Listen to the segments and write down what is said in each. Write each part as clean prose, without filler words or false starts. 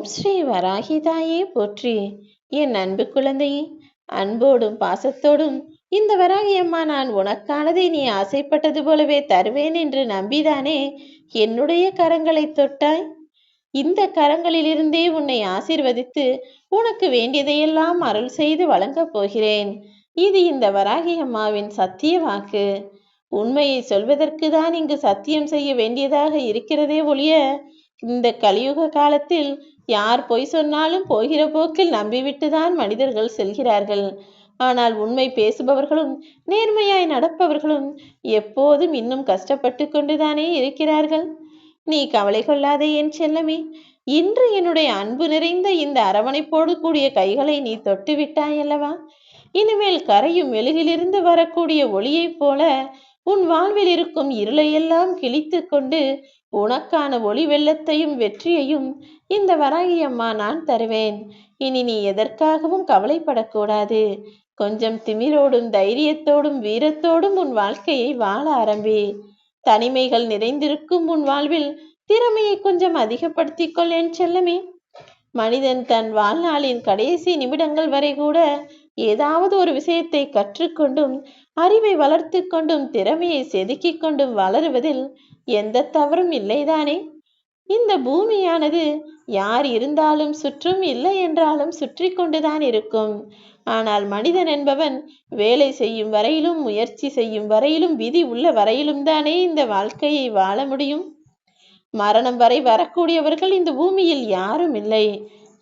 ஓம் ஸ்ரீ வராகிதாயே போற்றி. என் அன்பு குழந்தையே, அன்போடும் பாசத்தோடும் இந்த வராகி அம்மா நான் உனக்கானதை நீ ஆசைப்பட்டது போலவே தருவேன் என்று நம்பிதானே என்னுடைய கரங்களை தொட்டாய். இந்த கரங்களிலிருந்தே உன்னை ஆசீர்வதித்து உனக்கு வேண்டியதையெல்லாம் அருள் செய்து வழங்கப் போகிறேன். இது இந்த வராகி அம்மாவின் சத்திய வாக்கு. உண்மையை சொல்வதற்கு தான் இங்கு சத்தியம் செய்ய வேண்டியதாக இருக்கிறதே ஒழிய, இந்த கலியுக காலத்தில் யார் பொய் சொன்னாலும் போகிற போக்கில் நம்பிவிட்டுதான் மனிதர்கள் செல்கிறார்கள். ஆனால் உண்மை பேசுபவர்களும் நேர்மையாய் நடப்பவர்களும் எப்போதும் இன்னும் கஷ்டப்பட்டு கொண்டுதானே இருக்கிறார்கள். நீ கவலை கொள்ளாதே என் செல்லமே. இன்று என்னுடைய அன்பு நிறைந்த இந்த அரவணைப்போடு கூடிய கைகளை நீ தொட்டு விட்டாய் அல்லவா? இனிமேல் கரையும் மெழுகிலிருந்து வரக்கூடிய ஒளியைப் போல உன் வாழ்வில் இருக்கும் இருளையெல்லாம் கிழித்து கொண்டு உனக்கான ஒளி வெள்ளத்தையும் வெற்றியையும் இந்த வராகி அம்மா நான் தருவேன். இனி நீ எதற்காகவும் கவலைப்படக்கூடாது. கொஞ்சம் திமிரோடும் தைரியத்தோடும் வீரத்தோடும் உன் வாழ்க்கையை வாழ ஆரம்பி. தனிமைகள் நிறைந்திருக்கும் உன் வாழ்வில் திறமையை கொஞ்சம் அதிகப்படுத்திக் கொள் என் செல்லமே. மனிதன் தன் வாழ்நாளின் கடைசி நிமிடங்கள் வரை கூட ஏதாவது ஒரு விஷயத்தை கற்றுக்கொண்டும் அறிவை வளர்த்து கொண்டும் திறமையை செதுக்கிக் கொண்டும் வளருவதில் எந்த தவறும் இல்லைதானே? இந்த பூமியானது யார் இருந்தாலும் சுற்றும், இல்லை என்றாலும் சுற்றி கொண்டுதான் இருக்கும். ஆனால் மனிதன் என்பவன் வேலை செய்யும் வரையிலும், முயற்சி செய்யும் வரையிலும், விதி உள்ள வரையிலும் தானே இந்த வாழ்க்கையை வாழ முடியும். மரணம் வரை வரக்கூடியவர்கள் இந்த பூமியில் யாரும் இல்லை.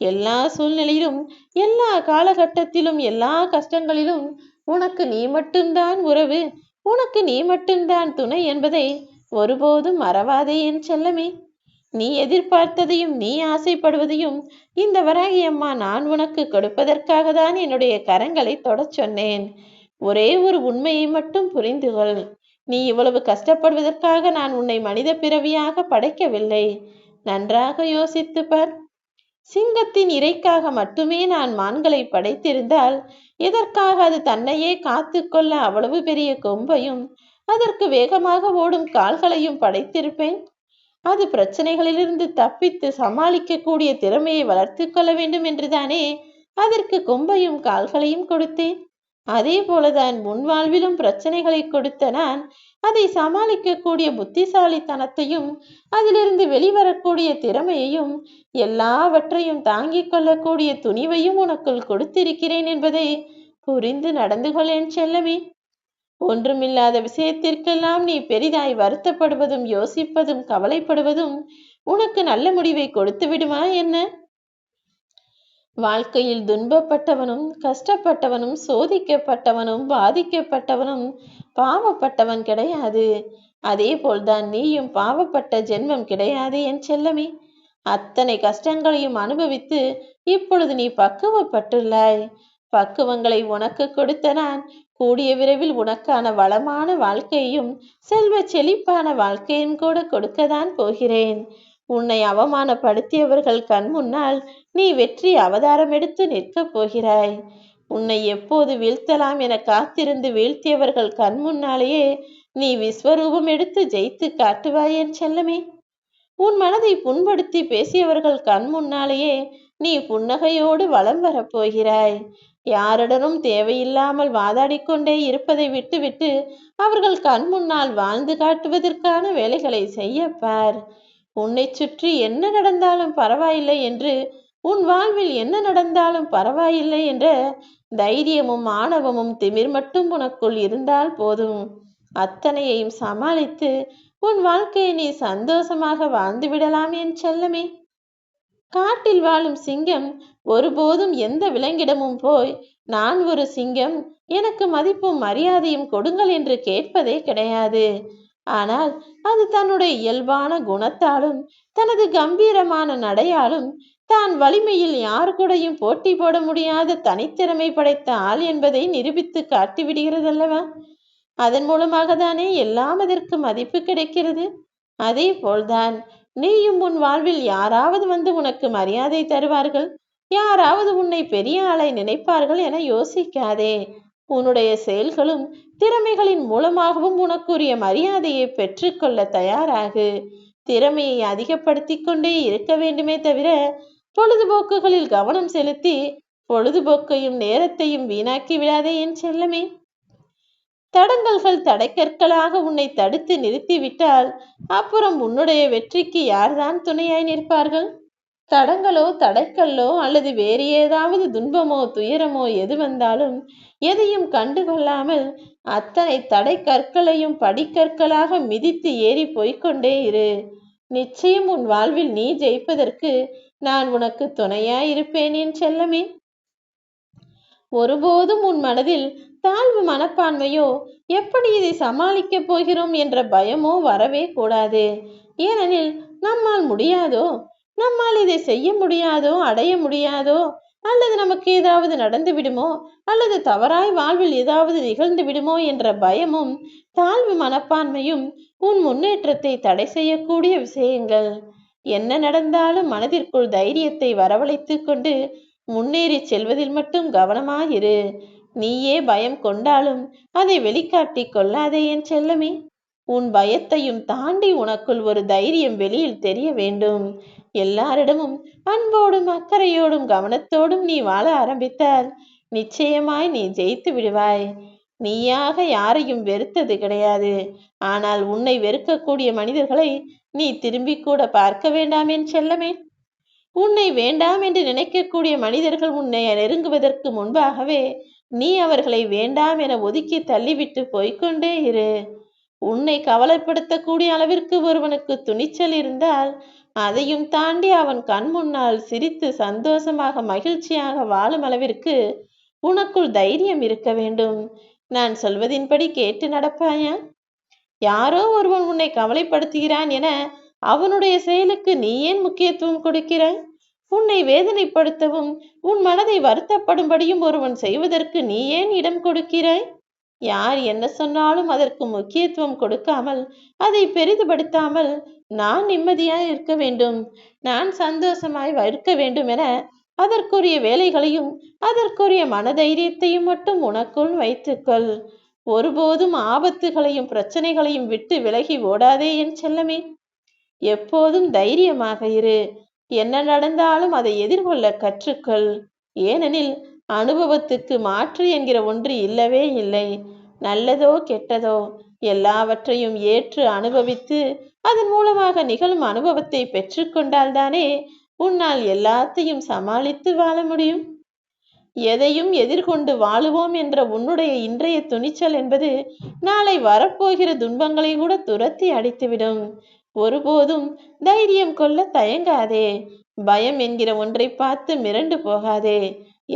எல்லா சூழ்நிலையிலும், எல்லா காலகட்டத்திலும், எல்லா கஷ்டங்களிலும் உனக்கு நீ மட்டும்தான் உறவு, உனக்கு நீ மட்டும்தான் துணை என்பதை ஒருபோதும் மறவாதே என் செல்லமே. நீ எதிர்பார்த்ததையும் நீ ஆசைப்படுவதையும் இந்த வராகி அம்மா நான் உனக்கு கொடுப்பதற்காக தான் என்னுடைய கரங்களை தொடச் சொன்னேன். ஒரே ஒரு உண்மையை மட்டும் புரிந்து கொள். நீ இவ்வளவு கஷ்டப்படுவதற்காக நான் உன்னை மனித பிறவியாக படைக்கவில்லை. நன்றாக யோசித்து பார். சிங்கத்தின் இறைக்காக மட்டுமே நான் மான்களை படைத்திருந்தால் எதற்காக அது தன்னையே காத்து கொள்ள அவ்வளவு பெரிய கொம்பையும் அதற்கு வேகமாக ஓடும் கால்களையும் படைத்திருப்பேன்? அது பிரச்சனைகளிலிருந்து தப்பித்து சமாளிக்கக்கூடிய திறமையை வளர்த்து கொள்ள வேண்டும் என்றுதானே அதற்கு கொம்பையும் கால்களையும் கொடுத்தேன். அதே போலதான் முன் வாழ்விலும் பிரச்சனைகளை கொடுத்த நான் அதை சமாளிக்கக்கூடிய புத்திசாலித்தனத்தையும் அதிலிருந்து வெளிவரக்கூடிய திறமையையும் எல்லாவற்றையும் தாங்கிக் கொள்ளக்கூடிய துணிவையும் உனக்குள் கொடுத்திருக்கிறேன் என்பதை புரிந்து நடந்து கொள் என் செல்லமே. ஒன்றுமில்லாத விஷயத்திற்கெல்லாம் நீ பெரிதாய் வருத்தப்படுவதும் யோசிப்பதும் கவலைப்படுவதும் உனக்கு நல்ல முடிவை கொடுத்து விடுமா என்ன? வாழ்க்கையில் துன்பப்பட்டவனும் கஷ்டப்பட்டவனும் சோதிக்கப்பட்டவனும் பாதிக்கப்பட்டவனும் பாவப்பட்டவன் கிடையாது. அதே போல்தான் நீயும் பாவப்பட்ட ஜென்மம் கிடையாது என் செல்லமே. அத்தனை கஷ்டங்களையும் அனுபவித்து இப்பொழுது நீ பக்குவப்பட்டுள்ளாய். பக்குவங்களை உனக்கு கொடுத்த நான் கூடிய விரைவில் உனக்கான வளமான வாழ்க்கையும் செல்வ செழிப்பான வாழ்க்கையும் கூட கொடுக்கத்தான் போகிறேன். உன்னை அவமானப்படுத்தியவர்கள் கண் முன்னால் நீ வெற்றி அவதாரம் எடுத்து நிற்கப் போகிறாய். உன்னை எப்போது வீழ்த்தலாம் என காத்திருந்து வீழ்த்தியவர்கள் கண் முன்னாலேயே நீ விஸ்வரூபம் எடுத்து ஜெயித்து காட்டுவாய் என் செல்லமே. உன் மனதை புண்படுத்தி பேசியவர்கள் கண் முன்னாலேயே நீ புன்னகையோடு வலம் வரப்போகிறாய். யாருடனும் தேவையில்லாமல் வாதாடிக்கொண்டே இருப்பதை விட்டுவிட்டு அவர்கள் கண் முன்னால் வாழ்ந்து காட்டுவதற்கான வேலைகளை செய்யப்பார். உன்னை சுற்றி என்ன நடந்தாலும் பரவாயில்லை என்று, உன் வாழ்வில் என்ன நடந்தாலும் பரவாயில்லை என்ற தைரியமும் ஆணவமும் திமிர் மட்டும் உனக்குள் இருந்தால் போதும். அத்தனையையும் சமாளித்து உன் வாழ்க்கையை நீ சந்தோஷமாக வாழ்ந்து விடலாம் என் செல்லமே. காட்டில் வாழும் சிங்கம் ஒருபோதும் எந்த விலங்கிடமும் போய் நான் ஒரு சிங்கம், எனக்கு மதிப்பும் மரியாதையும் கொடுங்கள் என்று கேட்பதே கிடையாது. ஆனால் அது தன்னுடைய இயல்பான குணத்தாலும் தனது கம்பீரமான நடையாலும் தான் வலிமையில் யார் கூடயும் போட்டி போட முடியாத தனித்திறமை படைத்த ஆள் என்பதை நிரூபித்து காட்டிவிடுகிறதல்லவா? அதன் மூலமாக தானே எல்லாம் அதற்கு மதிப்பு கிடைக்கிறது. அதே போல்தான் நீயும் உன் வாழ்வில் யாராவது வந்து உனக்கு மரியாதை தருவார்கள், யாராவது உன்னை பெரிய ஆளை நினைப்பார்கள் என யோசிக்காதே. உன்னுடைய செயல்களும் திறமைகளின் மூலமாகவும் உனக்குரிய மரியாதையை பெற்றுக்கொள்ள தயாராகு. திறமையை அதிகப்படுத்தி கொண்டே இருக்க வேண்டுமே தவிர பொழுதுபோக்குகளில் கவனம் செலுத்தி பொழுதுபோக்கையும் நேரத்தையும் வீணாக்கி விடாதே என் செல்லமே. தடங்கல்கள் தடைக்கற்களாக உன்னை தடுத்து நிறுத்திவிட்டால் அப்புறம் உன்னுடைய வெற்றிக்கு யார்தான் துணையாய் நிற்பார்கள்? தடங்களோ தடைக்கல்லோ அல்லது வேறு ஏதாவது துன்பமோ துயரமோ எது வந்தாலும் எதையும் கண்டுகொள்ளாமல் அத்தனை தடை கற்களையும் படிக்கற்களாக மிதித்து ஏறி போய்கொண்டே இரு. நிச்சயம் உன் வாழ்வில் நீ ஜெயிப்பதற்கு நான் உனக்கு துணையாயிருப்பேன் என் செல்லமே. ஒருபோதும் உன் மனதில் தாழ்வு மனப்பான்மையோ எப்படி இதை சமாளிக்கப் போகிறோம் என்ற பயமோ வரவே கூடாது. ஏனெனில் நம்மால் முடியாதோ, நம்மால் இதை செய்ய முடியாதோ, அடைய முடியாதோ, அல்லது நமக்கு ஏதாவது நடந்து விடுமோ, அல்லது தவறாய் வாழ்வில் ஏதாவது நிகழ்ந்து விடுமோ என்ற பயமும் தாழ்வு மனப்பான்மையும் உன் முன்னேற்றத்தை தடை செய்யக்கூடிய விஷயங்கள். என்ன நடந்தாலும் மனதிற்குள் தைரியத்தை வரவழைத்து கொண்டு முன்னேறி செல்வதில் மட்டும் கவனமாயிரு. நீயே பயம் கொண்டாலும் அதை வெளிக்காட்டி கொள்ளாதே என் செல்லமே. உன் பயத்தையும் தாண்டி உனக்குள் ஒரு தைரியம் வெளியில் தெரிய வேண்டும். எல்லாரிடமும் அன்போடும் அக்கறையோடும் கவனத்தோடும் நீ வாழ ஆரம்பித்தால் நிச்சயமாய் நீ ஜெயித்து விடுவாய். நீயாக யாரையும் வெறுத்தது கிடையாது. ஆனால் உன்னை வெறுக்கக்கூடிய மனிதர்களை நீ திரும்பி கூட பார்க்க வேண்டாம் என் செல்லமே. உன்னை வேண்டாம் என்று நினைக்கக்கூடிய மனிதர்கள் உன்னை நெருங்குவதற்கு முன்பாகவே நீ அவர்களை வேண்டாம் என ஒதுக்கி தள்ளிவிட்டு போய்கொண்டே இரு. உன்னை கவலைப்படுத்தக்கூடிய அளவிற்கு ஒருவனுக்கு துணிச்சல் இருந்தால் அதையும் தாண்டி அவன் கண் முன்னால் சிரித்து சந்தோஷமாக மகிழ்ச்சியாக வாழும் அளவிற்கு உனக்குள் தைரியம் இருக்க வேண்டும். நான் சொல்வதின்படி கேட்டு நடப்பாயா? யாரோ ஒருவன் உன்னை கவலைப்படுத்துகிறான் என அவனுடைய செயலுக்கு நீ ஏன் முக்கியத்துவம் கொடுக்கிறாய்? உன்னை வேதனைப்படுத்தவும் உன் மனதை வருத்தப்படும்படியும் ஒருவன் செய்வதற்கு நீ ஏன் இடம் கொடுக்கிறாய்? யார் என்ன சொன்னாலும் அதற்கு முக்கியத்துவம் கொடுக்காமல் அதை பெரிதுபடுத்தாமல் நான் நிம்மதியாய் இருக்க வேண்டும், நான் சந்தோஷமாய் இருக்க வேண்டும் என அதற்குரிய வேலைகளையும் அதற்குரிய மனதைரியத்தையும் மட்டும் உனக்குள் வைத்துக்கொள். ஒருபோதும் ஆபத்துகளையும் பிரச்சனைகளையும் விட்டு விலகி ஓடாதே என் செல்லமே. எப்போதும் தைரியமாக இரு. என்ன நடந்தாலும் அதை எதிர்கொள்ள கற்றுக்கொள். ஏனெனில் அனுபவத்துக்கு மாற்று என்கிற ஒன்று இல்லவே இல்லை. நல்லதோ கெட்டதோ எல்லாவற்றையும் ஏற்று அனுபவித்து அதன் மூலமாக நிகழும் அனுபவத்தை பெற்றுக்கொண்டால்தானே உன்னால் எல்லாத்தையும் சமாளித்து வாழ முடியும். எதையும் எதிர்கொண்டு வாழுவோம் என்ற உன்னுடைய இன்றைய துணிச்சல் என்பது நாளை வரப்போகிற துன்பங்களை கூட துரத்தி அடித்துவிடும். ஒருபோதும் தைரியம் கொள்ள தயங்காதே. பயம் என்கிற ஒன்றை பார்த்து மிரண்டு போகாதே.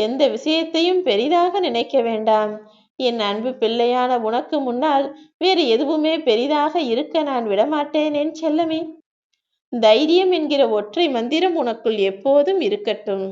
எந்த விஷயத்தையும் பெரிதாக நினைக்க வேண்டாம். என் அன்பு பிள்ளையான உனக்கு முன்னால் வேறு எதுவுமே பெரிதாக இருக்க நான் விடமாட்டேன் என் செல்லமே. தைரியம் என்கிற ஒற்றை மந்திரம் உனக்குள் எப்போதும் இருக்கட்டும்.